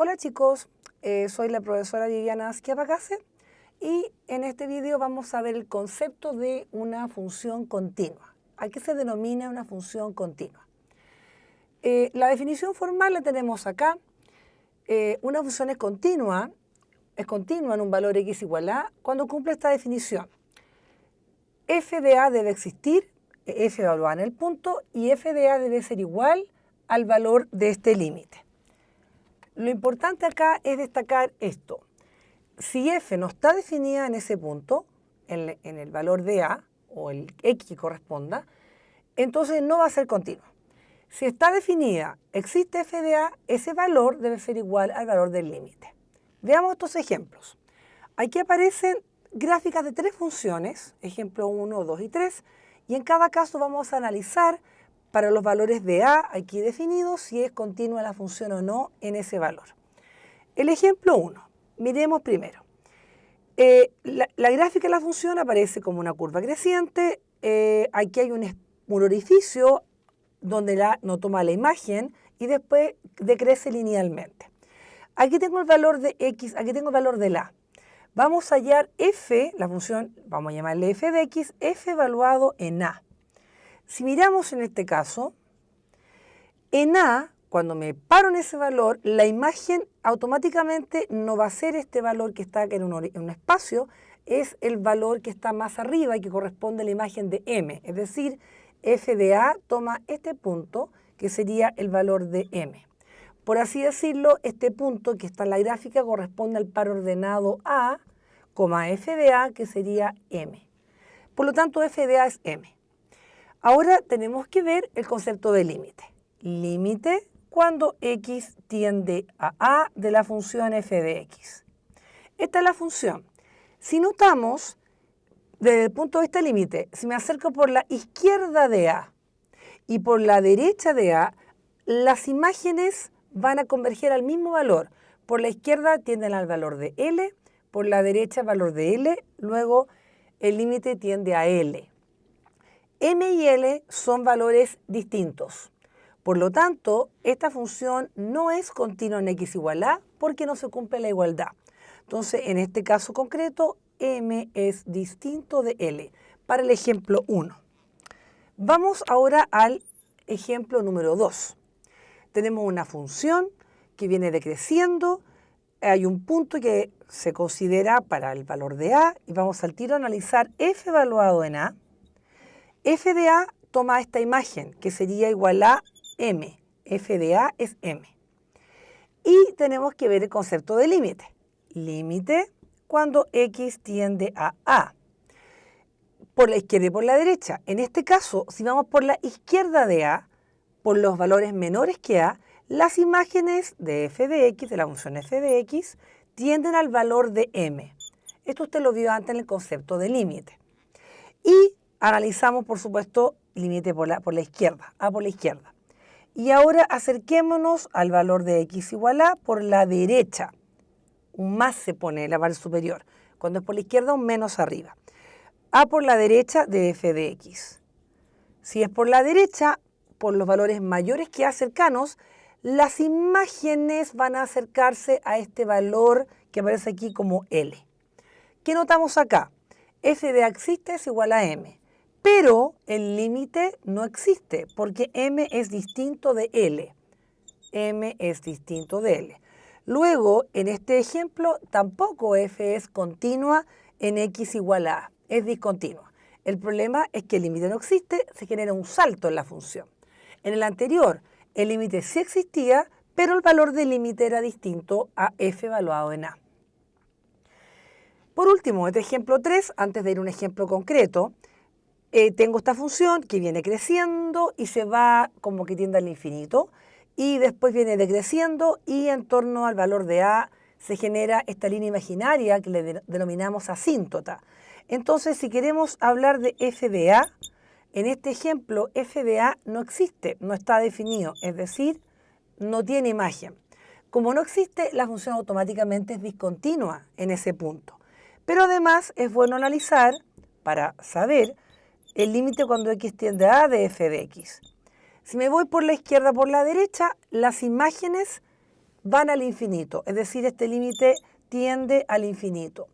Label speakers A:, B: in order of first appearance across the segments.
A: Hola chicos, soy la profesora Viviana Schiavacase y en este video vamos a ver el concepto de una función continua. ¿A qué se denomina una función continua? La definición formal la tenemos acá. Una función es continua en un valor x igual a cuando cumple esta definición. F de a debe existir, f evaluada en el punto, y f de a debe ser igual al valor de este límite. Lo importante acá es destacar esto. Si f no está definida en ese punto, en el valor de a, o el x que corresponda, entonces no va a ser continua. Si está definida, existe f de a, ese valor debe ser igual al valor del límite. Veamos estos ejemplos. Aquí aparecen gráficas de tres funciones, ejemplo 1, 2 y 3, y en cada caso vamos a analizar para los valores de a aquí definidos si es continua la función o no en ese valor. El ejemplo 1, miremos primero. La gráfica de la función aparece como una curva creciente. Aquí hay un orificio donde la no toma la imagen y después decrece linealmente. Aquí tengo el valor de x, aquí tengo el valor de la. Vamos a hallar f, la función, vamos a llamarle f de x, f evaluado en a. Si miramos en este caso, en a, cuando me paro en ese valor, la imagen automáticamente no va a ser este valor que está en un espacio, es el valor que está más arriba y que corresponde a la imagen de m. Es decir, f de a toma este punto, que sería el valor de m. Por así decirlo, este punto que está en la gráfica corresponde al par ordenado a, f de a, que sería m. Por lo tanto, f de a es m. Ahora tenemos que ver el concepto de límite. Límite cuando x tiende a a de la función f de x. Esta es la función. Si notamos, desde el punto de vista límite, si me acerco por la izquierda de a y por la derecha de a, las imágenes van a converger al mismo valor. Por la izquierda tienden al valor de L, por la derecha al valor de L, luego el límite tiende a L. M y L son valores distintos. Por lo tanto, esta función no es continua en x igual a porque no se cumple la igualdad. Entonces, en este caso concreto, M es distinto de L. Para el ejemplo 1. Vamos ahora al ejemplo número 2. Tenemos una función que viene decreciendo, hay un punto que se considera para el valor de a y vamos al tiro a analizar f evaluado en a. F de a toma esta imagen que sería igual a m, f de a es m. Y tenemos que ver el concepto de límite. Límite cuando x tiende a a. Por la izquierda y por la derecha. En este caso, si vamos por la izquierda de a, por los valores menores que a, las imágenes de f de x, de la función f de x, tienden al valor de m. Esto usted lo vio antes en el concepto de límite. Y analizamos, por supuesto, límite por la izquierda, a por la izquierda. Y ahora acerquémonos al valor de x igual a por la derecha. Un más se pone en la parte superior. Cuando es por la izquierda, un menos arriba. A por la derecha de f de x. Si es por la derecha, por los valores mayores que a cercanos, las imágenes van a acercarse a este valor que aparece aquí como L. ¿Qué notamos acá? F de a existe es igual a m, pero el límite no existe porque m es distinto de L. M es distinto de L. Luego, en este ejemplo, tampoco f es continua en x igual a a, es discontinua. El problema es que el límite no existe, se genera un salto en la función. En el anterior, el límite sí existía, pero el valor del límite era distinto a f evaluado en a. Por último, este ejemplo 3, antes de ir a un ejemplo concreto, tengo esta función que viene creciendo y se va como que tiende al infinito, y después viene decreciendo y en torno al valor de a se genera esta línea imaginaria que le denominamos asíntota. Entonces, si queremos hablar de f de a, en este ejemplo, f de a no existe, no está definido, es decir, no tiene imagen. Como no existe, la función automáticamente es discontinua en ese punto. Pero además es bueno analizar, para saber, el límite cuando x tiende a de f de x. Si me voy por la izquierda por la derecha, las imágenes van al infinito, es decir, este límite tiende al infinito.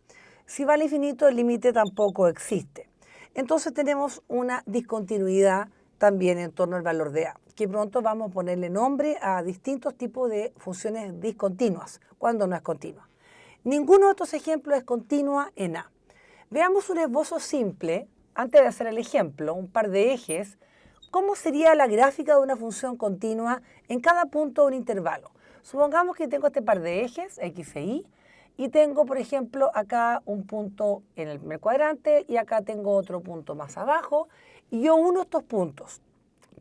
A: Si va al infinito, el límite tampoco existe. Entonces tenemos una discontinuidad también en torno al valor de a, que pronto vamos a ponerle nombre a distintos tipos de funciones discontinuas, cuando no es continua. Ninguno de estos ejemplos es continua en a. Veamos un esbozo simple, antes de hacer el ejemplo, un par de ejes. ¿Cómo sería la gráfica de una función continua en cada punto de un intervalo? Supongamos que tengo este par de ejes, x e y, y tengo, por ejemplo, acá un punto en el primer cuadrante y acá tengo otro punto más abajo, y yo uno estos puntos.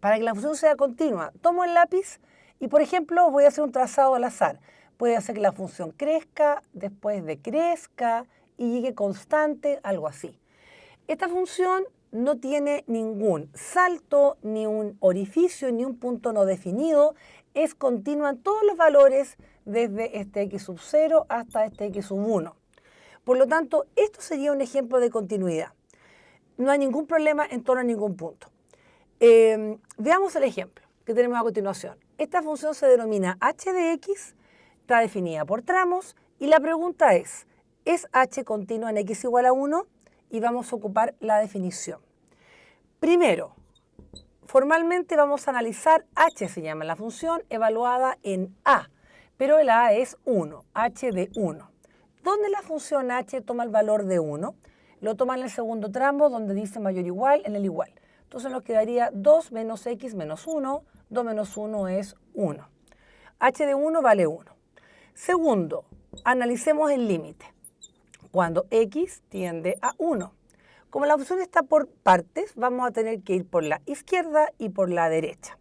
A: Para que la función sea continua, tomo el lápiz y, por ejemplo, voy a hacer un trazado al azar. Puede hacer que la función crezca, después decrezca y llegue constante, algo así. Esta función no tiene ningún salto, ni un orificio, ni un punto no definido. Es continua en todos los valores, desde este x sub 0 hasta este x sub 1. Por lo tanto, esto sería un ejemplo de continuidad. No hay ningún problema en torno a ningún punto. Veamos el ejemplo que tenemos a continuación. Esta función se denomina h de x, está definida por tramos, y la pregunta ¿es h continua en x igual a 1? Y vamos a ocupar la definición. Primero, formalmente vamos a analizar h, se llama la función, evaluada en a, pero el a es 1, h de 1. ¿Dónde la función h toma el valor de 1? Lo toma en el segundo tramo, donde dice mayor o igual, en el igual. Entonces nos quedaría 2 menos x menos 1, 2 menos 1 es 1. H de 1 vale 1. Segundo, analicemos el límite. Cuando x tiende a 1. Como la función está por partes, vamos a tener que ir por la izquierda y por la derecha.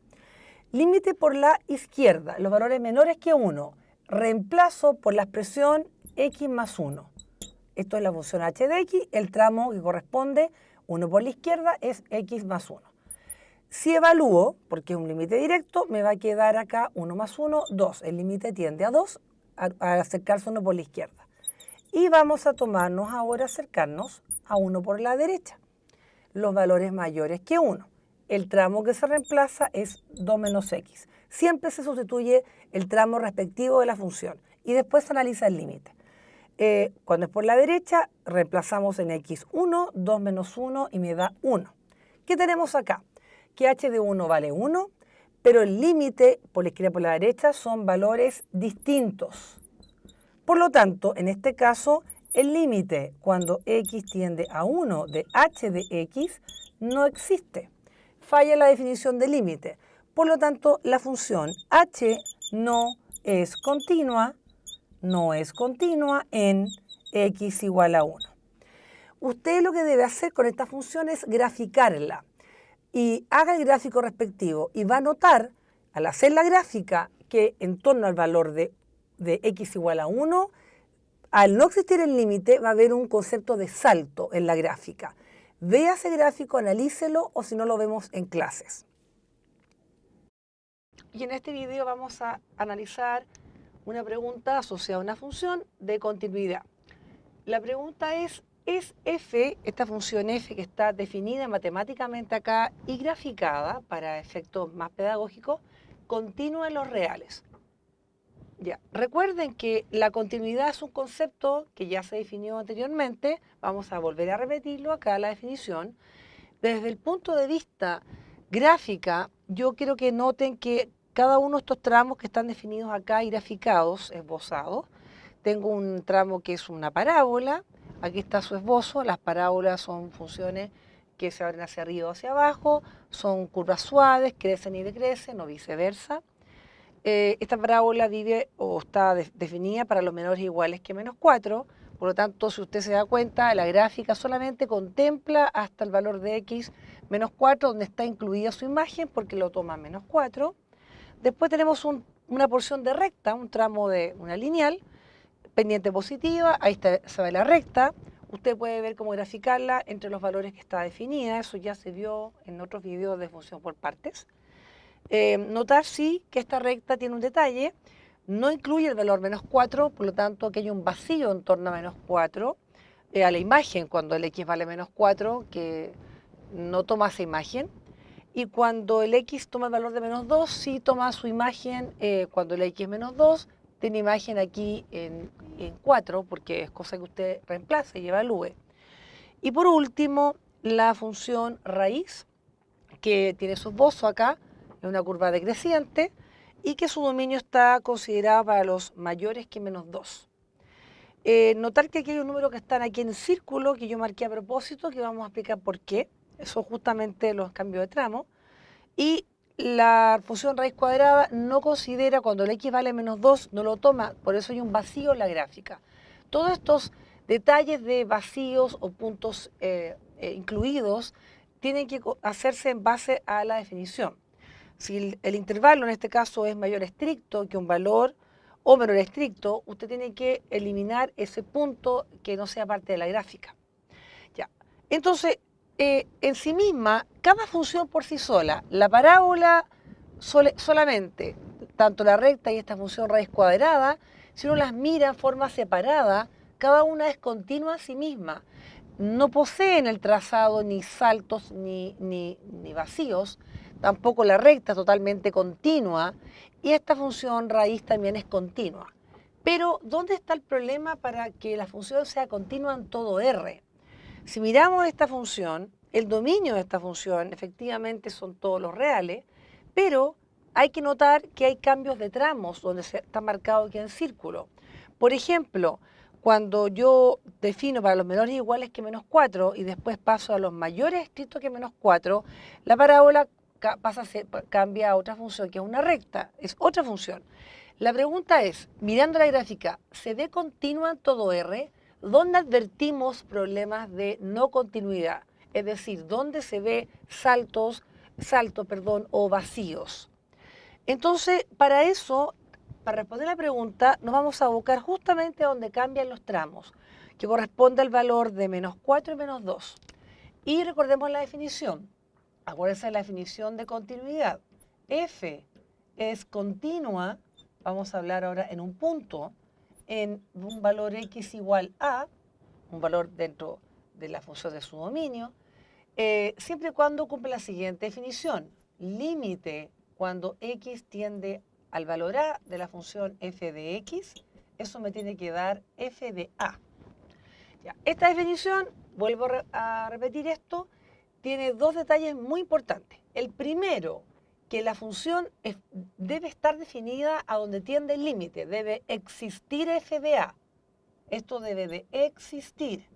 A: Límite por la izquierda, los valores menores que 1. Reemplazo por la expresión x más 1. Esto es la función h de x, el tramo que corresponde, 1 por la izquierda, es x más 1. Si evalúo, porque es un límite directo, me va a quedar acá 1 más 1, 2. El límite tiende a 2 al acercarse 1 por la izquierda. Y vamos a tomarnos ahora acercarnos a 1 por la derecha. Los valores mayores que 1. El tramo que se reemplaza es 2 menos x. Siempre se sustituye el tramo respectivo de la función y después se analiza el límite. Cuando es por la derecha, reemplazamos en x1, 2 menos 1 y me da 1. ¿Qué tenemos acá? Que h de 1 vale 1, pero el límite por la izquierda y por la derecha son valores distintos. Por lo tanto, en este caso, el límite cuando x tiende a 1 de h de x no existe. Falla la definición de límite. Por lo tanto, la función h no es continua en x igual a 1. Usted lo que debe hacer con esta función es graficarla y haga el gráfico respectivo y va a notar al hacer la gráfica que en torno al valor de x igual a 1, al no existir el límite va a haber un concepto de salto en la gráfica. Vea ese gráfico, analícelo o si no lo vemos en clases. Y en este video vamos a analizar una pregunta asociada a una función de continuidad. La pregunta es f, esta función f que está definida matemáticamente acá y graficada para efectos más pedagógicos, continua en los reales? Ya, recuerden que la continuidad es un concepto que ya se definió anteriormente, vamos a volver a repetirlo acá la definición. Desde el punto de vista gráfica, yo quiero que noten que cada uno de estos tramos que están definidos acá y graficados, esbozados, tengo un tramo que es una parábola, aquí está su esbozo, las parábolas son funciones que se abren hacia arriba o hacia abajo, son curvas suaves, crecen y decrecen o viceversa. Esta parábola vive o está definida para los menores iguales que menos 4, por lo tanto, si usted se da cuenta, la gráfica solamente contempla hasta el valor de x menos 4, donde está incluida su imagen, porque lo toma menos 4. Después tenemos una porción de recta, un tramo de una lineal, pendiente positiva, ahí se ve la recta. Usted puede ver cómo graficarla entre los valores que está definida, eso ya se vio en otros videos de función por partes. Notar sí que esta recta tiene un detalle, no incluye el valor menos 4, por lo tanto aquí hay un vacío en torno a menos 4, a la imagen cuando el x vale menos 4, que no toma esa imagen, y cuando el x toma el valor de menos 2, sí toma su imagen cuando el x es menos 2, tiene imagen aquí en 4, porque es cosa que usted reemplace y evalúe. Y por último, la función raíz, que tiene su esbozo acá, es una curva decreciente, y que su dominio está considerado para los mayores que menos 2. Notar que aquí hay un número que están aquí en círculo, que yo marqué a propósito, que vamos a explicar por qué. Son justamente los cambios de tramo. Y la función raíz cuadrada no considera, cuando el x vale menos 2, no lo toma, por eso hay un vacío en la gráfica. Todos estos detalles de vacíos o puntos incluidos tienen que hacerse en base a la definición. Si el intervalo en este caso es mayor estricto que un valor o menor estricto, usted tiene que eliminar ese punto que no sea parte de la gráfica. Ya. Entonces, en sí misma, cada función por sí sola, la parábola solamente, tanto la recta y esta función raíz cuadrada, si uno las mira en forma separada, cada una es continua a sí misma. No poseen el trazado ni saltos ni vacíos, tampoco la recta es totalmente continua, y esta función raíz también es continua. Pero, ¿dónde está el problema para que la función sea continua en todo R? Si miramos esta función, el dominio de esta función efectivamente son todos los reales, pero hay que notar que hay cambios de tramos donde está marcado aquí en círculo. Por ejemplo, cuando yo defino para los menores iguales que menos 4 y después paso a los mayores estrictos que menos 4, la parábola cambia a otra función que es una recta, es otra función. La pregunta es, mirando la gráfica, ¿se ve continua en todo R? ¿Dónde advertimos problemas de no continuidad? Es decir, ¿dónde se ve saltos o vacíos? Entonces, para eso, para responder la pregunta, nos vamos a abocar justamente a donde cambian los tramos, que corresponde al valor de menos 4 y menos 2. Y recordemos la definición. Acuérdense de la definición de continuidad. F es continua, vamos a hablar ahora en un punto, en un valor x igual a, un valor dentro de la función de su dominio, siempre y cuando cumple la siguiente definición. Límite cuando x tiende al valor a de la función f de x, eso me tiene que dar f de a. Ya, esta definición, vuelvo a repetir esto, tiene dos detalles muy importantes. El primero, que la función debe estar definida a donde tiende el límite, debe existir f de a. Esto debe de existir.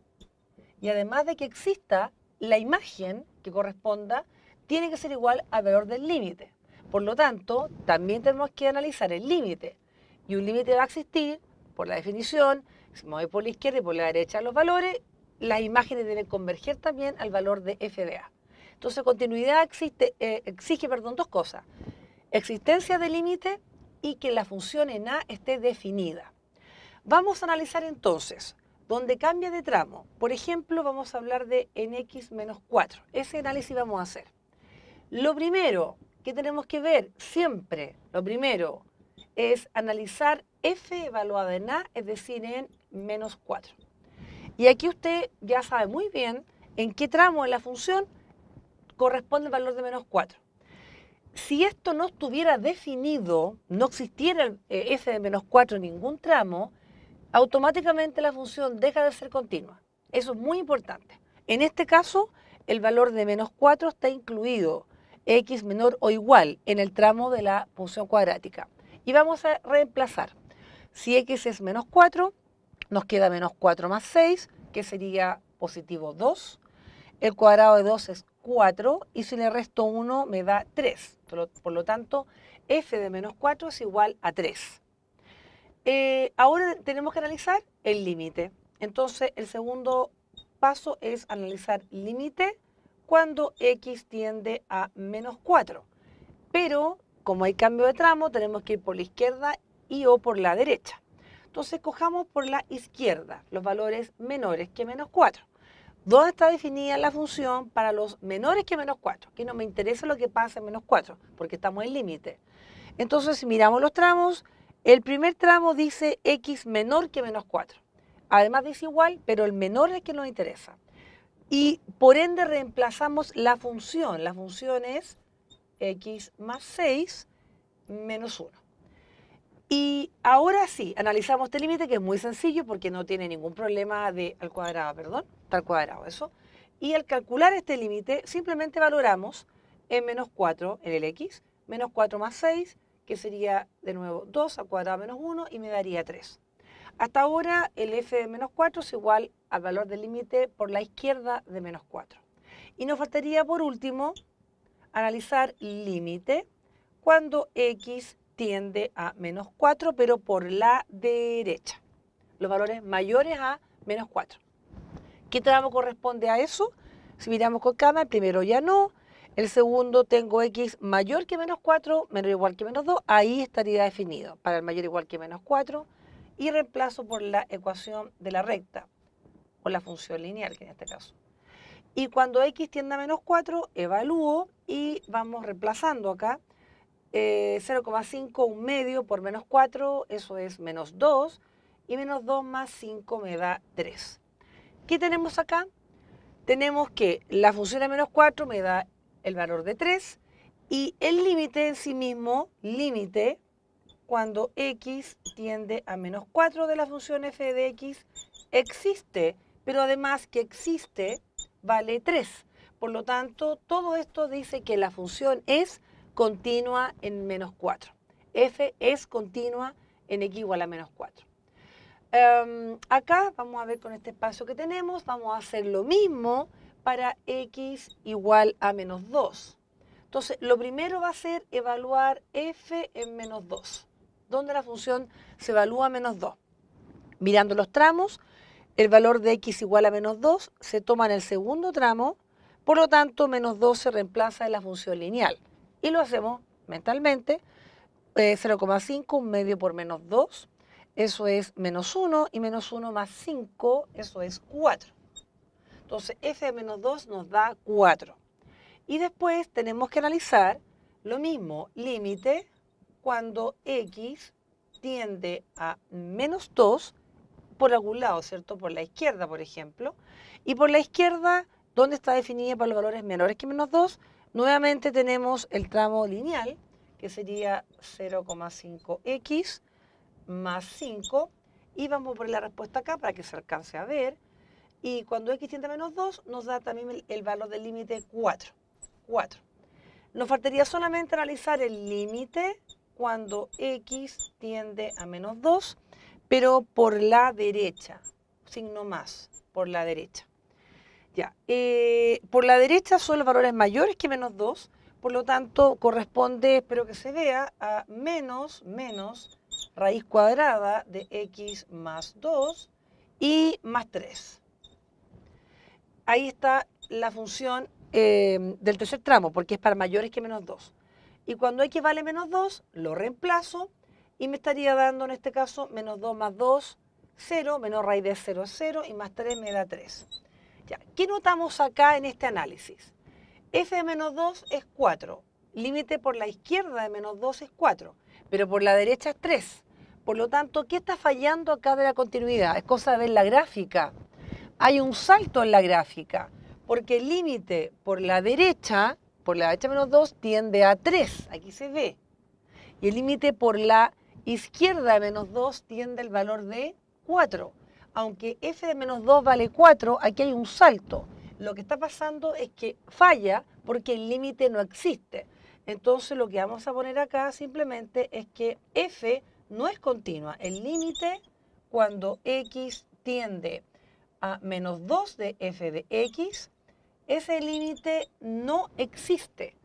A: Y además de que exista, la imagen que corresponda tiene que ser igual al valor del límite. Por lo tanto, también tenemos que analizar el límite. Y un límite va a existir, por la definición, si me voy por la izquierda y por la derecha los valores, las imágenes deben converger también al valor de f de a. Entonces, continuidad exige dos cosas. Existencia de límite y que la función en a esté definida. Vamos a analizar entonces, donde cambia de tramo. Por ejemplo, vamos a hablar de en x menos 4. Ese análisis vamos a hacer. Lo primero que tenemos que ver siempre, lo primero, es analizar f evaluada en a, es decir, en menos 4. Y aquí usted ya sabe muy bien en qué tramo de la función corresponde el valor de menos 4. Si esto no estuviera definido, no existiera el f de menos 4 en ningún tramo, automáticamente la función deja de ser continua. Eso es muy importante. En este caso, el valor de menos 4 está incluido, x menor o igual, en el tramo de la función cuadrática. Y vamos a reemplazar. Si x es menos 4, nos queda menos 4 más 6, que sería positivo 2. El cuadrado de 2 es 4 y si le resto 1 me da 3. Por lo tanto, f de menos 4 es igual a 3. Ahora tenemos que analizar el límite. Entonces, el segundo paso es analizar límite cuando x tiende a menos 4. Pero, como hay cambio de tramo, tenemos que ir por la izquierda y o por la derecha. Entonces, cojamos por la izquierda los valores menores que menos 4. ¿Dónde está definida la función para los menores que menos 4? Que no me interesa lo que pasa en menos 4, porque estamos en límite. Entonces, si miramos los tramos, el primer tramo dice x menor que menos 4. Además dice igual, pero el menor es el que nos interesa. Y por ende reemplazamos la función. La función es x más 6 menos 1. Y ahora sí, analizamos este límite que es muy sencillo porque no tiene ningún problema de al cuadrado, perdón, está al cuadrado, eso. Y al calcular este límite, simplemente valoramos en menos 4 en el x, menos 4 más 6, que sería de nuevo 2 al cuadrado menos 1 y me daría 3. Hasta ahora el f de menos 4 es igual al valor del límite por la izquierda de menos 4. Y nos faltaría por último analizar límite cuando x tiende a menos 4, pero por la derecha. Los valores mayores a menos 4. ¿Qué tramo corresponde a eso? Si miramos con calma, el primero ya no. El segundo tengo x mayor que menos 4, menor o igual que menos 2. Ahí estaría definido para el mayor o igual que menos 4. Y reemplazo por la ecuación de la recta, o la función lineal, que en este caso. Y cuando x tiende a menos 4, evalúo y vamos reemplazando acá. 0,5 un medio por menos 4, eso es menos 2. Y menos 2 más 5 me da 3. ¿Qué tenemos acá? Tenemos que la función de menos 4 me da el valor de 3. Y el límite en sí mismo, límite, cuando x tiende a menos 4 de la función f de x, existe, pero además que existe, vale 3. Por lo tanto, todo esto dice que la función es continua en menos 4. F es continua en x igual a menos 4. Acá vamos a ver con este espacio que tenemos, vamos a hacer lo mismo para x igual a menos 2. Entonces, lo primero va a ser evaluar f en menos 2, donde la función se evalúa a menos 2. Mirando los tramos, el valor de x igual a menos 2 se toma en el segundo tramo, por lo tanto, menos 2 se reemplaza en la función lineal. Y lo hacemos mentalmente, 0,5, un medio por menos 2, eso es menos 1, y menos 1 más 5, eso es 4. Entonces, f de menos 2 nos da 4. Y después tenemos que analizar lo mismo, límite, cuando x tiende a menos 2 por algún lado, ¿cierto? Por la izquierda, por ejemplo. Y por la izquierda, ¿dónde está definida para los valores menores que menos 2? Nuevamente tenemos el tramo lineal, que sería 0,5x más 5. Y vamos a poner la respuesta acá para que se alcance a ver. Y cuando x tiende a menos 2, nos da también el valor del límite 4. 4. Nos faltaría solamente analizar el límite cuando x tiende a menos 2, pero por la derecha, signo más, por la derecha. Ya, por la derecha son los valores mayores que menos 2, por lo tanto corresponde, espero que se vea, a menos raíz cuadrada de x más 2 y más 3. Ahí está la función del tercer tramo, porque es para mayores que menos 2. Y cuando x vale menos 2, lo reemplazo y me estaría dando en este caso menos 2 más 2, 0, menos raíz de 0 es 0 y más 3 me da 3. Ya, ¿qué notamos acá en este análisis? F de menos 2 es 4, límite por la izquierda de menos 2 es 4, pero por la derecha es 3. Por lo tanto, ¿qué está fallando acá de la continuidad? Es cosa de ver la gráfica. Hay un salto en la gráfica, porque el límite por la derecha menos 2 tiende a 3, aquí se ve. Y el límite por la izquierda de menos 2 tiende al valor de 4. Aunque f de menos 2 vale 4, aquí hay un salto. Lo que está pasando es que falla porque el límite no existe. Entonces lo que vamos a poner acá simplemente es que f no es continua. El límite cuando x tiende a menos 2 de f de x, ese límite no existe.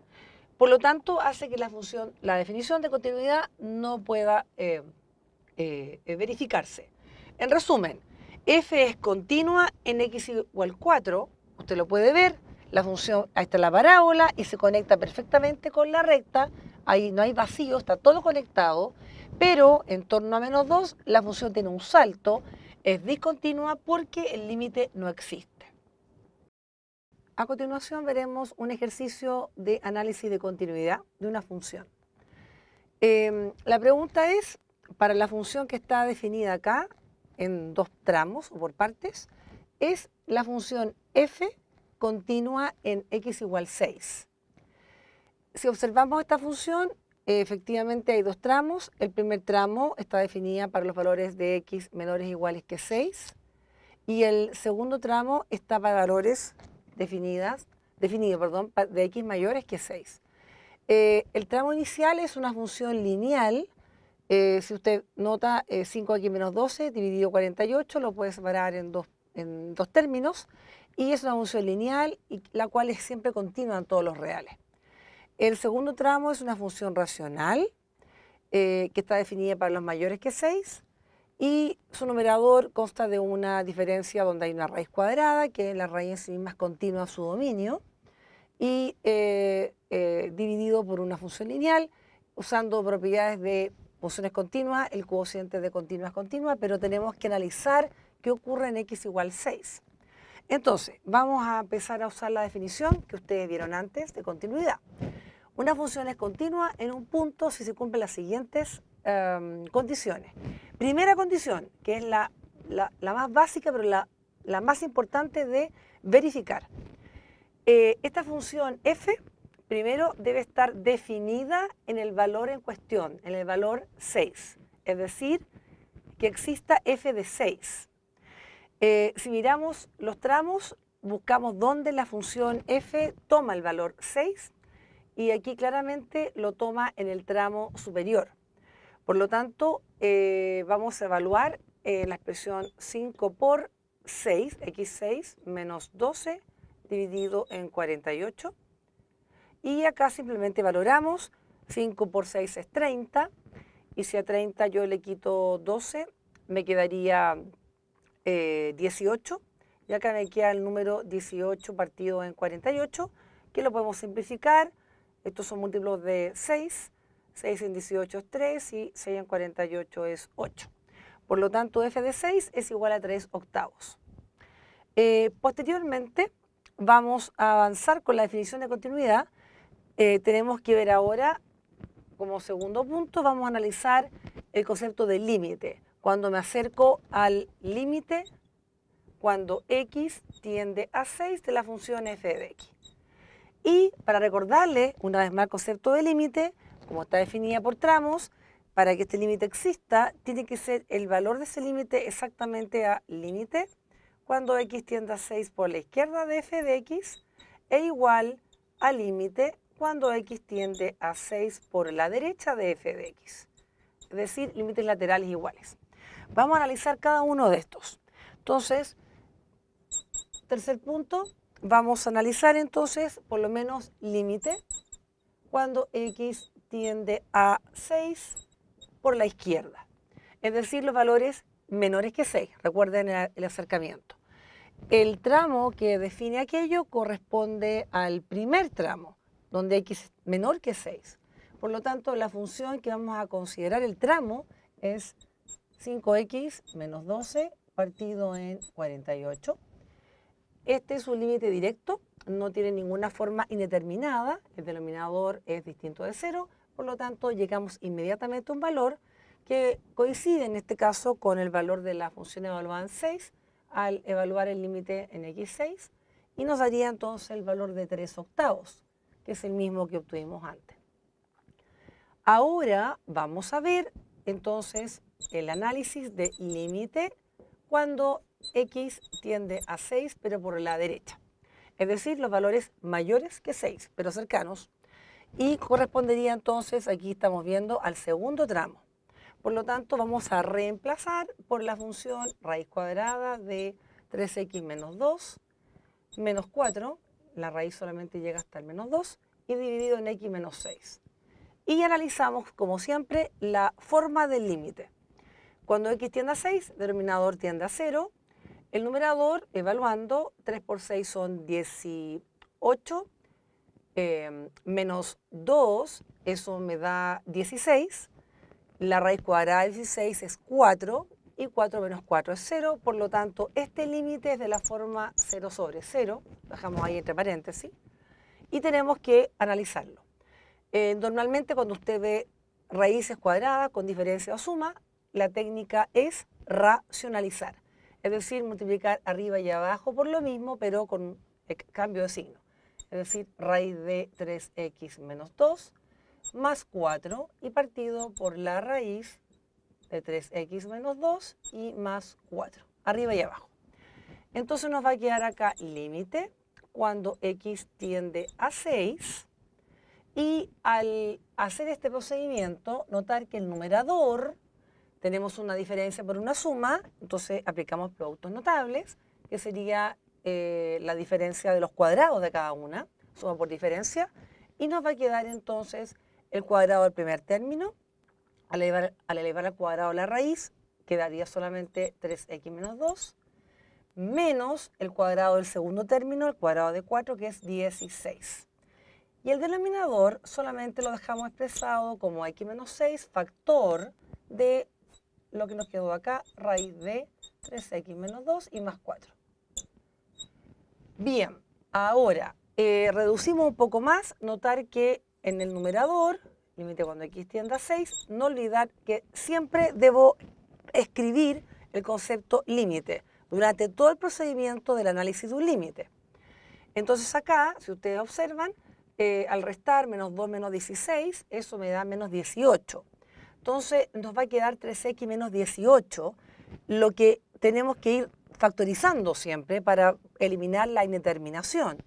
A: Por lo tanto, hace que la definición de continuidad no pueda verificarse. En resumen, f es continua en x igual 4, usted lo puede ver, la función, ahí está la parábola y se conecta perfectamente con la recta, ahí no hay vacío, está todo conectado, pero en torno a menos 2 la función tiene un salto, es discontinua porque el límite no existe. A continuación veremos un ejercicio de análisis de continuidad de una función. La pregunta es, para la función que está definida acá, en dos tramos o por partes, es la función f continua en x igual 6. Si observamos esta función, efectivamente hay dos tramos. El primer tramo está definido para los valores de x menores o iguales que 6. Y el segundo tramo está para valores definido, de x mayores que 6. El tramo inicial es una función lineal. Si usted nota, 5x menos 12 dividido 48 lo puede separar en dos términos. Y es una función lineal, y la cual es siempre continua en todos los reales. El segundo tramo es una función racional, que está definida para los mayores que 6. Y su numerador consta de una diferencia donde hay una raíz cuadrada, que la raíz en sí misma es continua a su dominio, y dividido por una función lineal, usando propiedades de funciones continuas. El cociente de continua es continua, pero tenemos que analizar qué ocurre en x igual 6. Entonces, vamos a empezar a usar la definición que ustedes vieron antes de continuidad. Una función es continua en un punto si se cumplen las siguientes condiciones. Primera condición, que es la más básica, pero la más importante de verificar. Esta función f, primero, debe estar definida en el valor en cuestión, en el valor 6. Es decir, que exista f de 6. Si miramos los tramos, buscamos dónde la función f toma el valor 6, y aquí claramente lo toma en el tramo superior. Por lo tanto, vamos a evaluar la expresión 5 por 6, x6 menos 12 dividido en 48. Y acá simplemente valoramos, 5 por 6 es 30, y si a 30 yo le quito 12, me quedaría 18, y acá me queda el número 18 partido en 48, que lo podemos simplificar. Estos son múltiplos de 6, 6 en 18 es 3 y 6 en 48 es 8. Por lo tanto, f de 6 es igual a 3 octavos. Posteriormente, vamos a avanzar con la definición de continuidad. Tenemos que ver ahora, como segundo punto, vamos a analizar el concepto de límite. Cuando me acerco al límite, cuando x tiende a 6 de la función f de x. Y para recordarle una vez más el concepto de límite, como está definida por tramos, para que este límite exista, tiene que ser el valor de ese límite exactamente a límite cuando x tiende a 6 por la izquierda de f de x, e igual a límite cuando x tiende a 6 por la derecha de f de x. Es decir, límites laterales iguales. Vamos a analizar cada uno de estos. Entonces, tercer punto, vamos a analizar entonces por lo menos límite cuando x tiende a 6 por la izquierda. Es decir, los valores menores que 6. Recuerden el acercamiento. El tramo que define aquello corresponde al primer tramo, donde x es menor que 6. Por lo tanto, la función que vamos a considerar el tramo es 5x menos 12 partido en 48. Este es un límite directo, no tiene ninguna forma indeterminada, el denominador es distinto de 0, por lo tanto llegamos inmediatamente a un valor que coincide en este caso con el valor de la función evaluada en 6 al evaluar el límite en x6, y nos daría entonces el valor de 3 octavos, que es el mismo que obtuvimos antes. Ahora vamos a ver entonces el análisis de límite cuando x tiende a 6 pero por la derecha. Es decir, los valores mayores que 6 pero cercanos, y correspondería entonces, aquí estamos viendo, al segundo tramo. Por lo tanto, vamos a reemplazar por la función raíz cuadrada de 3x menos 2 menos 4, la raíz solamente llega hasta el menos 2, y dividido en x menos 6. Y analizamos, como siempre, la forma del límite. Cuando x tiende a 6, el denominador tiende a 0. El numerador, evaluando, 3 por 6 son 18, menos 2, eso me da 16. La raíz cuadrada de 16 es 4, y 4 menos 4 es 0. Por lo tanto, este límite es de la forma 0 sobre 0. Dejamos ahí entre paréntesis. Y tenemos que analizarlo. Normalmente cuando usted ve raíces cuadradas con diferencia o suma, la técnica es racionalizar. Es decir, multiplicar arriba y abajo por lo mismo, pero con cambio de signo. Es decir, raíz de 3x menos 2 más 4 y partido por la raíz de 3x menos 2 y más 4, arriba y abajo. Entonces nos va a quedar acá límite cuando x tiende a 6. Y al hacer este procedimiento, notar que el numerador tenemos una diferencia por una suma, entonces aplicamos productos notables, que sería la diferencia de los cuadrados de cada una, suma por diferencia, y nos va a quedar entonces el cuadrado del primer término. Al elevar al cuadrado la raíz, quedaría solamente 3x menos 2, menos el cuadrado del segundo término, el cuadrado de 4, que es 16. Y el denominador solamente lo dejamos expresado como x menos 6, factor de lo que nos quedó acá, raíz de 3x menos 2 y más 4. Bien, ahora reducimos un poco más, notar que en el numerador, límite cuando x tiende a 6, no olvidar que siempre debo escribir el concepto límite durante todo el procedimiento del análisis de un límite. Entonces acá, si ustedes observan, al restar menos 2 menos 16, eso me da menos 18. Entonces nos va a quedar 3x menos 18, lo que tenemos que ir factorizando siempre para eliminar la indeterminación.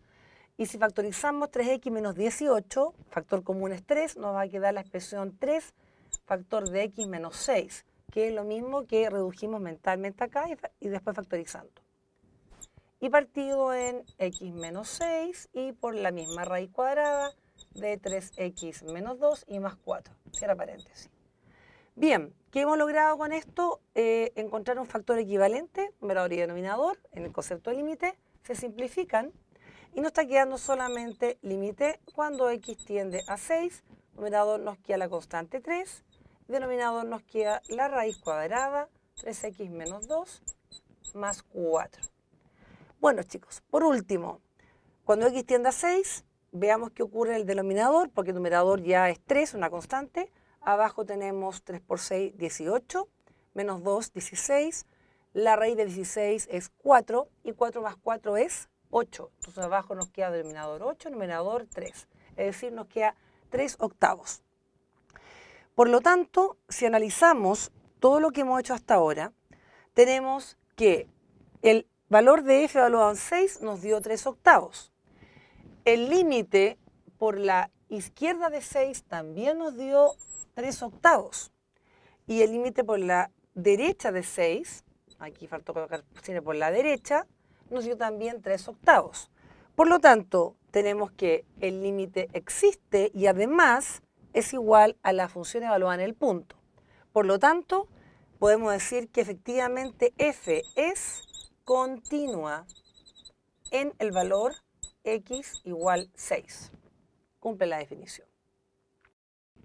A: Y si factorizamos 3x menos 18, factor común es 3, nos va a quedar la expresión 3 factor de x menos 6, que es lo mismo que redujimos mentalmente acá y después factorizando. Y partido en x menos 6 y por la misma raíz cuadrada de 3x menos 2 y más 4. Cierra paréntesis. Bien, ¿qué hemos logrado con esto? Encontrar un factor equivalente, numerador y denominador, en el concepto de límite, se simplifican y nos está quedando solamente límite cuando x tiende a 6, numerador nos queda la constante 3, denominador nos queda la raíz cuadrada, 3x menos 2 más 4. Bueno, chicos, por último, cuando x tiende a 6, veamos qué ocurre en el denominador, porque el numerador ya es 3, una constante. Abajo tenemos 3 por 6, 18, menos 2, 16. La raíz de 16 es 4, y 4 más 4 es 8. Entonces abajo nos queda denominador 8, numerador 3. Es decir, nos queda 3 octavos. Por lo tanto, si analizamos todo lo que hemos hecho hasta ahora, tenemos que el valor de f evaluado en 6 nos dio 3 octavos. El límite por la izquierda de 6 también nos dio 3 octavos. Y el límite por la derecha de 6, aquí faltó colocar por la derecha, nos dio también 3 octavos. Por lo tanto, tenemos que el límite existe y además es igual a la función evaluada en el punto. Por lo tanto, podemos decir que efectivamente f es continua en el valor x igual 6. Cumple la definición.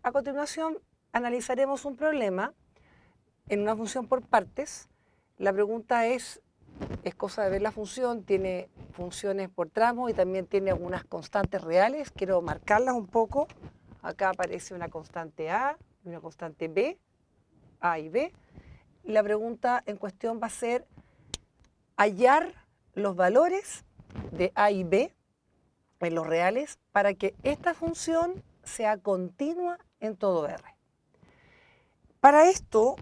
A: A continuación, analizaremos un problema en una función por partes. La pregunta es cosa de ver la función, tiene funciones por tramo y también tiene algunas constantes reales. Quiero marcarlas un poco. Acá aparece una constante a y una constante b, a y b. Y la pregunta en cuestión va a ser hallar los valores de a y b en los reales para que esta función sea continua en todo R. Para esto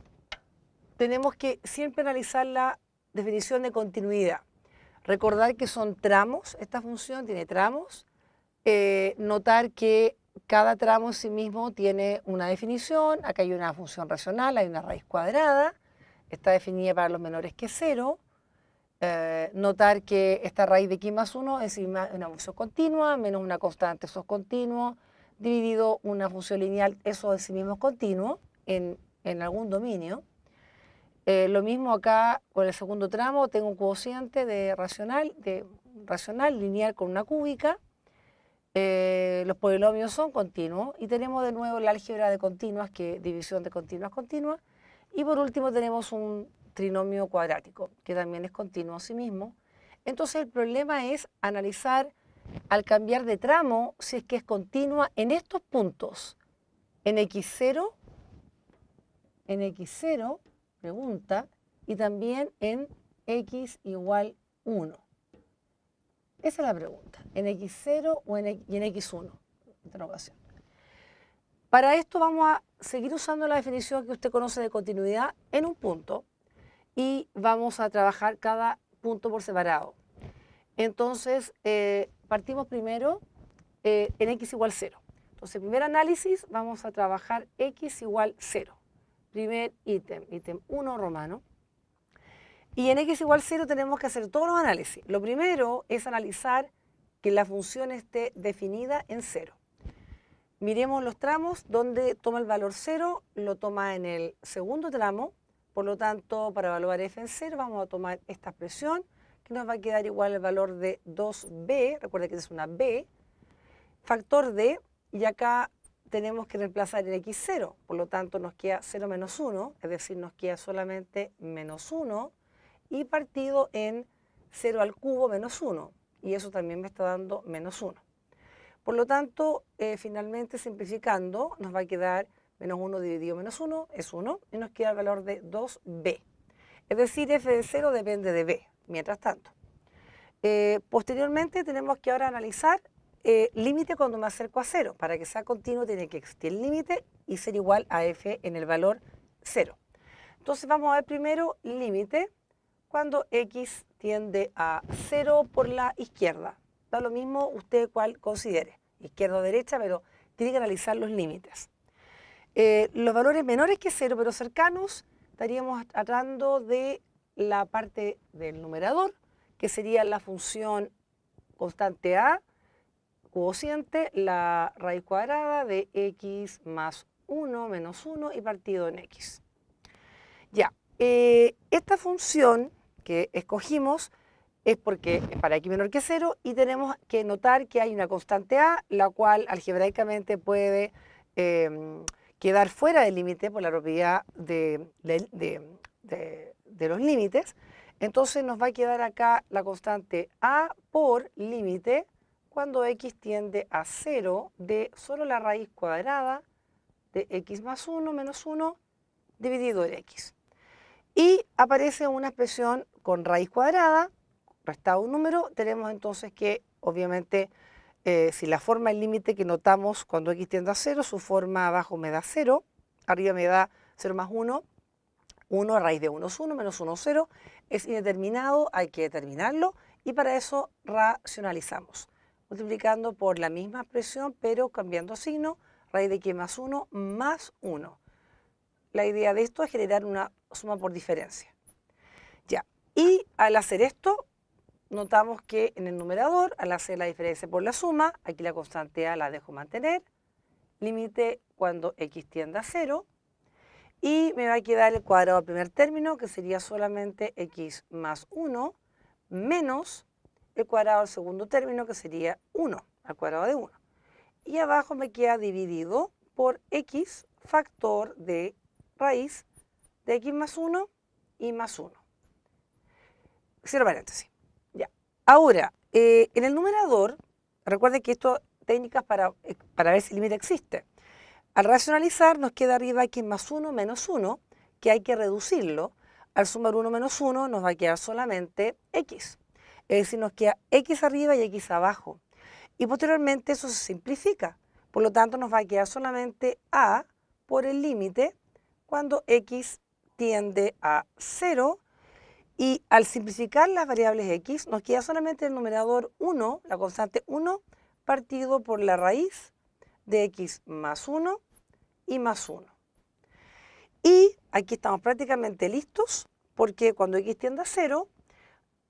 A: tenemos que siempre analizar la definición de continuidad. Recordar que son tramos, esta función tiene tramos. Notar que cada tramo en sí mismo tiene una definición. Acá hay una función racional, hay una raíz cuadrada. Está definida para los menores que 0. Notar que esta raíz de x más 1 es una función continua, menos una constante, eso es continuo, dividido una función lineal, eso en sí mismo es continuo en algún dominio. Lo mismo acá con el segundo tramo, tengo un cociente de racional lineal con una cúbica. Los polinomios son continuos y tenemos de nuevo la álgebra de continuas, que es división de continuas continuas. Y por último tenemos un trinomio cuadrático, que también es continuo a sí mismo. Entonces el problema es analizar al cambiar de tramo si es que es continua en estos puntos, en x0, pregunta, y también en x igual 1. Esa es la pregunta, en x0 y en x1, interrogación. Para esto vamos a seguir usando la definición que usted conoce de continuidad en un punto y vamos a trabajar cada punto por separado. Entonces, partimos primero en x igual 0. Entonces, primer análisis, vamos a trabajar x igual 0. Primer ítem, ítem 1 romano. Y en x igual 0 tenemos que hacer todos los análisis. Lo primero es analizar que la función esté definida en 0. Miremos los tramos donde toma el valor 0, lo toma en el segundo tramo. Por lo tanto, para evaluar f en 0 vamos a tomar esta expresión que nos va a quedar igual al valor de 2b, recuerda que es una b, factor d, y acá tenemos que reemplazar el x0, por lo tanto nos queda 0 menos 1, es decir, nos queda solamente menos 1, y partido en 0 al cubo menos 1, y eso también me está dando menos 1. Por lo tanto, finalmente simplificando, nos va a quedar menos 1 dividido menos 1 es 1, y nos queda el valor de 2b. Es decir, f de 0 depende de b, mientras tanto. Posteriormente tenemos que ahora analizar límite cuando me acerco a 0. Para que sea continuo tiene que existir el límite y ser igual a f en el valor 0. Entonces vamos a ver primero límite cuando x tiende a 0 por la izquierda. Da lo mismo usted cuál considere, izquierda o derecha, pero tiene que analizar los límites. Los valores menores que 0 pero cercanos estaríamos tratando de la parte del numerador, que sería la función constante a, cociente, la raíz cuadrada de x más 1 menos 1 y partido en x. Ya, esta función que escogimos es porque es para x menor que 0 y tenemos que notar que hay una constante a, la cual algebraicamente puede quedar fuera del límite por la propiedad de los límites. Entonces nos va a quedar acá la constante a por límite cuando x tiende a 0 de solo la raíz cuadrada de x más 1 menos 1 dividido en x. Y aparece una expresión con raíz cuadrada, restado un número, tenemos entonces que, obviamente, si la forma del límite que notamos cuando x tiende a 0, su forma abajo me da 0, arriba me da 0 más 1, 1 a raíz de 1 es 1, menos 1 es 0, es indeterminado, hay que determinarlo, y para eso racionalizamos, multiplicando por la misma expresión, pero cambiando signo, raíz de x más 1 más 1. La idea de esto es generar una suma por diferencia. Ya, y al hacer esto, notamos que en el numerador, al hacer la diferencia por la suma, aquí la constante a la dejo mantener, límite cuando x tiende a 0, y me va a quedar el cuadrado del primer término, que sería solamente x más 1, menos el cuadrado del segundo término, que sería 1 al cuadrado de 1. Y abajo me queda dividido por x factor de raíz de x más 1 y más 1. Cierro paréntesis. Ya. Ahora, en el numerador, recuerden que esto técnicas para ver si el límite existe. Al racionalizar nos queda arriba x más 1 menos 1, que hay que reducirlo. Al sumar 1 menos 1 nos va a quedar solamente x. Es decir, nos queda x arriba y x abajo. Y posteriormente eso se simplifica. Por lo tanto, nos va a quedar solamente a por el límite cuando x tiende a 0. Y al simplificar las variables x, nos queda solamente el numerador 1, la constante 1, partido por la raíz de x más 1 y más 1. Y aquí estamos prácticamente listos, porque cuando x tiende a 0,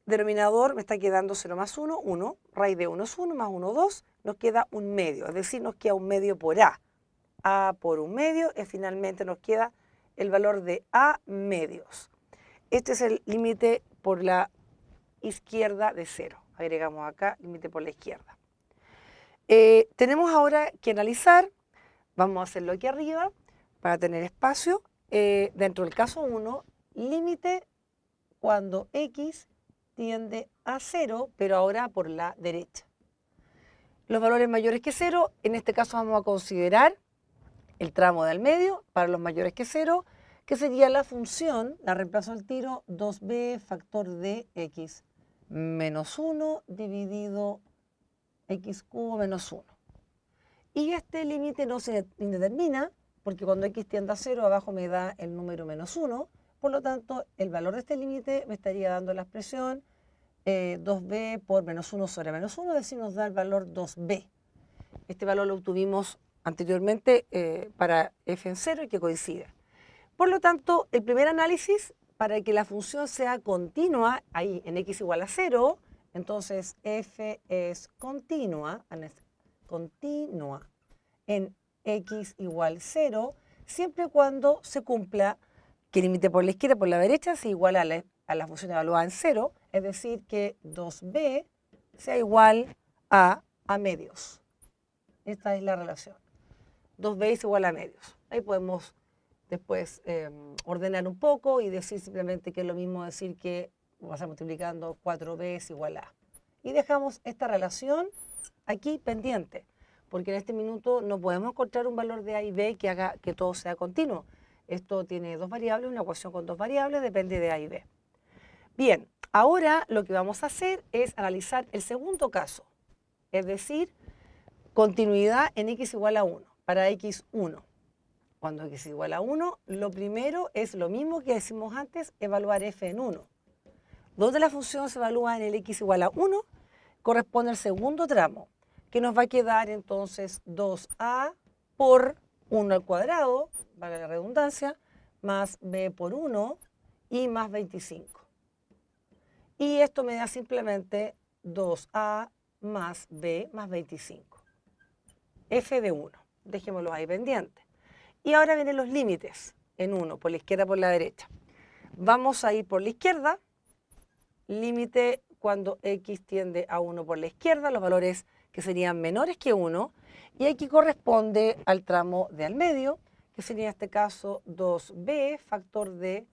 A: denominador me está quedando 0 más 1, 1, raíz de 1 es 1, más 1, 2, nos queda un medio, es decir, nos queda un medio por a. A por un medio, y finalmente nos queda el valor de a medios. Este es el límite por la izquierda de 0. Agregamos acá límite por la izquierda. Tenemos ahora que analizar, vamos a hacerlo aquí arriba para tener espacio. Dentro del caso 1, límite cuando x tiende a 0, pero ahora por la derecha. Los valores mayores que 0, en este caso vamos a considerar el tramo del medio para los mayores que 0, que sería la función, la reemplazo al tiro, 2b factor de x menos 1 dividido x cubo menos 1. Y este límite no se indetermina, porque cuando x tiende a 0, abajo me da el número menos 1. Por lo tanto, el valor de este límite me estaría dando la expresión 2b por menos 1 sobre menos 1, es decir, nos da el valor 2b. Este valor lo obtuvimos anteriormente para f en 0 y que coincide. Por lo tanto, el primer análisis, para que la función sea continua, ahí en x igual a 0, entonces f es continua en x igual 0, siempre y cuando se cumpla que el límite por la izquierda y por la derecha sea igual a la función evaluada en 0, es decir, que 2b sea igual a medios. Esta es la relación. 2b es igual a medios. Ahí podemos después ordenar un poco y decir simplemente que es lo mismo decir que vamos a estar multiplicando 4b es igual a. Y dejamos esta relación aquí pendiente, porque en este minuto no podemos encontrar un valor de a y b que haga que todo sea continuo. Esto tiene dos variables, una ecuación con dos variables, depende de a y b. Bien, ahora lo que vamos a hacer es analizar el segundo caso, es decir, continuidad en x igual a 1, para x1. Cuando x es igual a 1, lo primero es lo mismo que decimos antes, evaluar f en 1. Donde la función se evalúa en el x igual a 1, corresponde al segundo tramo, que nos va a quedar entonces 2a por 1 al cuadrado, valga la redundancia, más b por 1 y más 25. Y esto me da simplemente 2a más b más 25. F de 1. Dejémoslo ahí pendiente. Y ahora vienen los límites en 1, por la izquierda y por la derecha. Vamos a ir por la izquierda. Límite cuando x tiende a 1 por la izquierda, los valores que serían menores que 1. Y aquí corresponde al tramo de al medio, que sería en este caso 2b factor de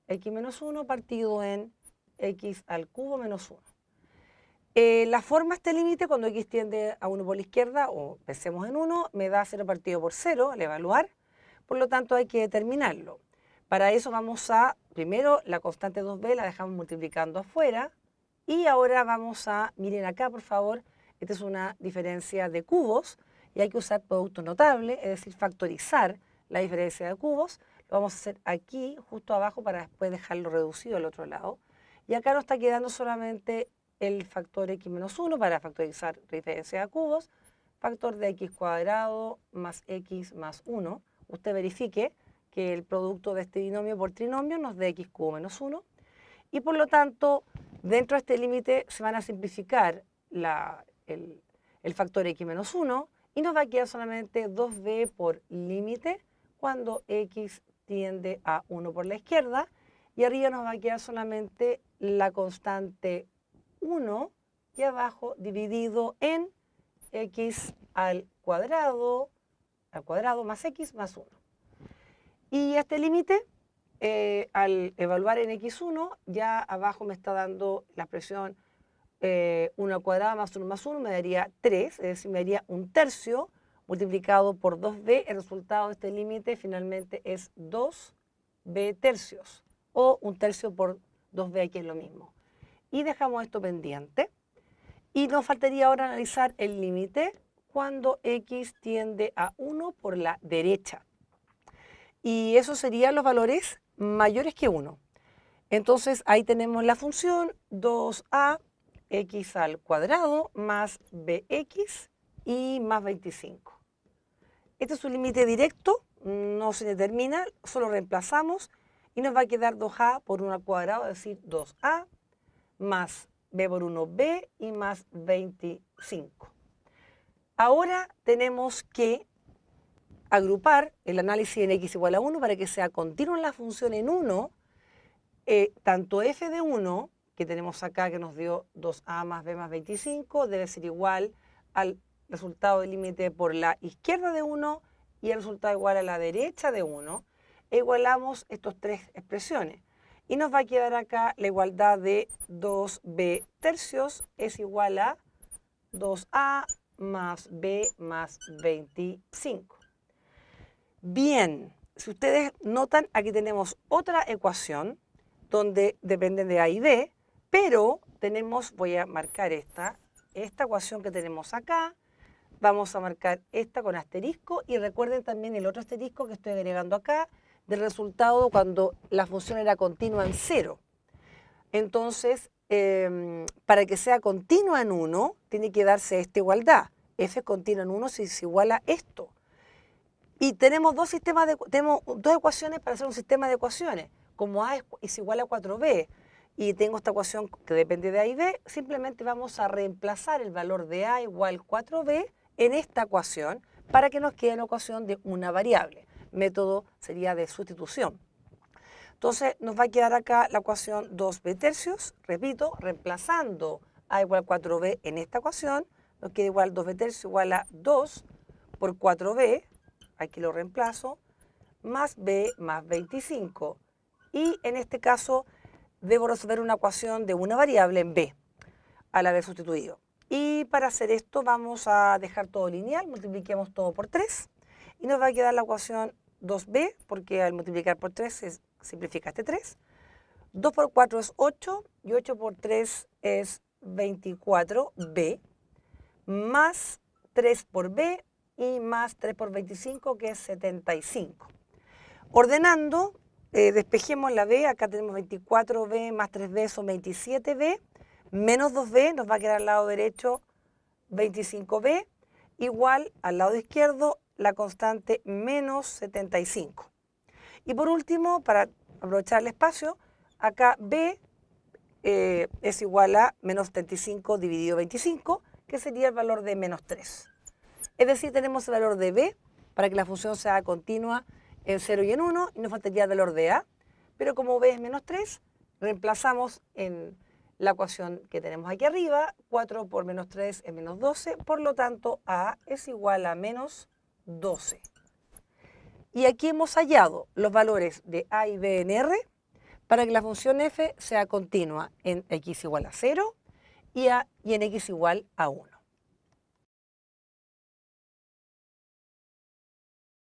A: x menos 1 partido en x al cubo menos 1. La forma este límite cuando x tiende a 1 por la izquierda, o pensemos en 1, me da 0 partido por 0 al evaluar. Por lo tanto, hay que determinarlo. Para eso vamos a, primero, la constante 2b la dejamos multiplicando afuera. Y ahora vamos a, miren acá por favor, esta es una diferencia de cubos. Y hay que usar producto notable, es decir, factorizar la diferencia de cubos. Lo vamos a hacer aquí, justo abajo, para después dejarlo reducido al otro lado. Y acá nos está quedando solamente el factor x menos 1 para factorizar la diferencia de cubos. Factor de x cuadrado más x más 1. Usted verifique que el producto de este binomio por trinomio nos dé x cubo menos 1. Y por lo tanto, dentro de este límite se van a simplificar el factor x menos 1 y nos va a quedar solamente 2b por límite cuando x tiende a 1 por la izquierda. Y arriba nos va a quedar solamente la constante 1 y abajo dividido en x al cuadrado más x más 1. Y este límite, al evaluar en x1, ya abajo me está dando la expresión 1 al cuadrado más 1 más 1, me daría 3, es decir, me daría un tercio multiplicado por 2b. El resultado de este límite finalmente es 2b tercios, o un tercio por 2b, que es lo mismo. Y dejamos esto pendiente. Y nos faltaría ahora analizar el límite cuando x tiende a 1 por la derecha. Y esos serían los valores mayores que 1. Entonces ahí tenemos la función 2a x al cuadrado más bx y más 25. Este es un límite directo, no se determina, solo reemplazamos y nos va a quedar 2a por 1 al cuadrado, es decir, 2a más b por 1b y más 25. Ahora tenemos que agrupar el análisis en x igual a 1 para que sea continua la función en 1, tanto f de 1, que tenemos acá que nos dio 2a más b más 25, debe ser igual al resultado del límite por la izquierda de 1 y el resultado igual a la derecha de 1, e igualamos estas tres expresiones. Y nos va a quedar acá la igualdad de 2b tercios es igual a 2a más b más 25. Bien, si ustedes notan, aquí tenemos otra ecuación donde dependen de a y b, pero tenemos, voy a marcar esta ecuación que tenemos acá, vamos a marcar esta con asterisco y recuerden también el otro asterisco que estoy agregando acá del resultado cuando la función era continua en 0. Entonces, para que sea continua en 1, tiene que darse esta igualdad. F es continua en 1 si es igual a esto. Y tenemos dos ecuaciones para hacer un sistema de ecuaciones. Como A es igual a 4B y tengo esta ecuación que depende de A y B, simplemente vamos a reemplazar el valor de A igual 4B en esta ecuación para que nos quede una ecuación de una variable. Método sería de sustitución. Entonces nos va a quedar acá la ecuación 2b tercios, repito, reemplazando A igual 4b en esta ecuación, nos queda igual 2b tercios igual a 2 por 4b, aquí lo reemplazo, más b más 25. Y en este caso debo resolver una ecuación de una variable en b, al haber sustituido. Y para hacer esto vamos a dejar todo lineal, multipliquemos todo por 3, y nos va a quedar la ecuación 2b, porque al multiplicar por 3 se simplifica este 3. 2 por 4 es 8, y 8 por 3 es 24b, más 3 por b, y más 3 por 25, que es 75. Ordenando, despejemos la b, acá tenemos 24b más 3b son 27b, menos 2b, nos va a quedar al lado derecho 25b, igual al lado izquierdo la constante menos 75. Y por último, para aprovechar el espacio, acá b es igual a menos 75 dividido 25, que sería el valor de menos 3. Es decir, tenemos el valor de b para que la función sea continua en 0 y en 1, y nos faltaría el valor de a, pero como b es menos 3, reemplazamos en la ecuación que tenemos aquí arriba, 4 por menos 3 es menos 12, por lo tanto a es igual a menos 12. Y aquí hemos hallado los valores de a y b en R para que la función f sea continua en x igual a 0 y en x igual a 1.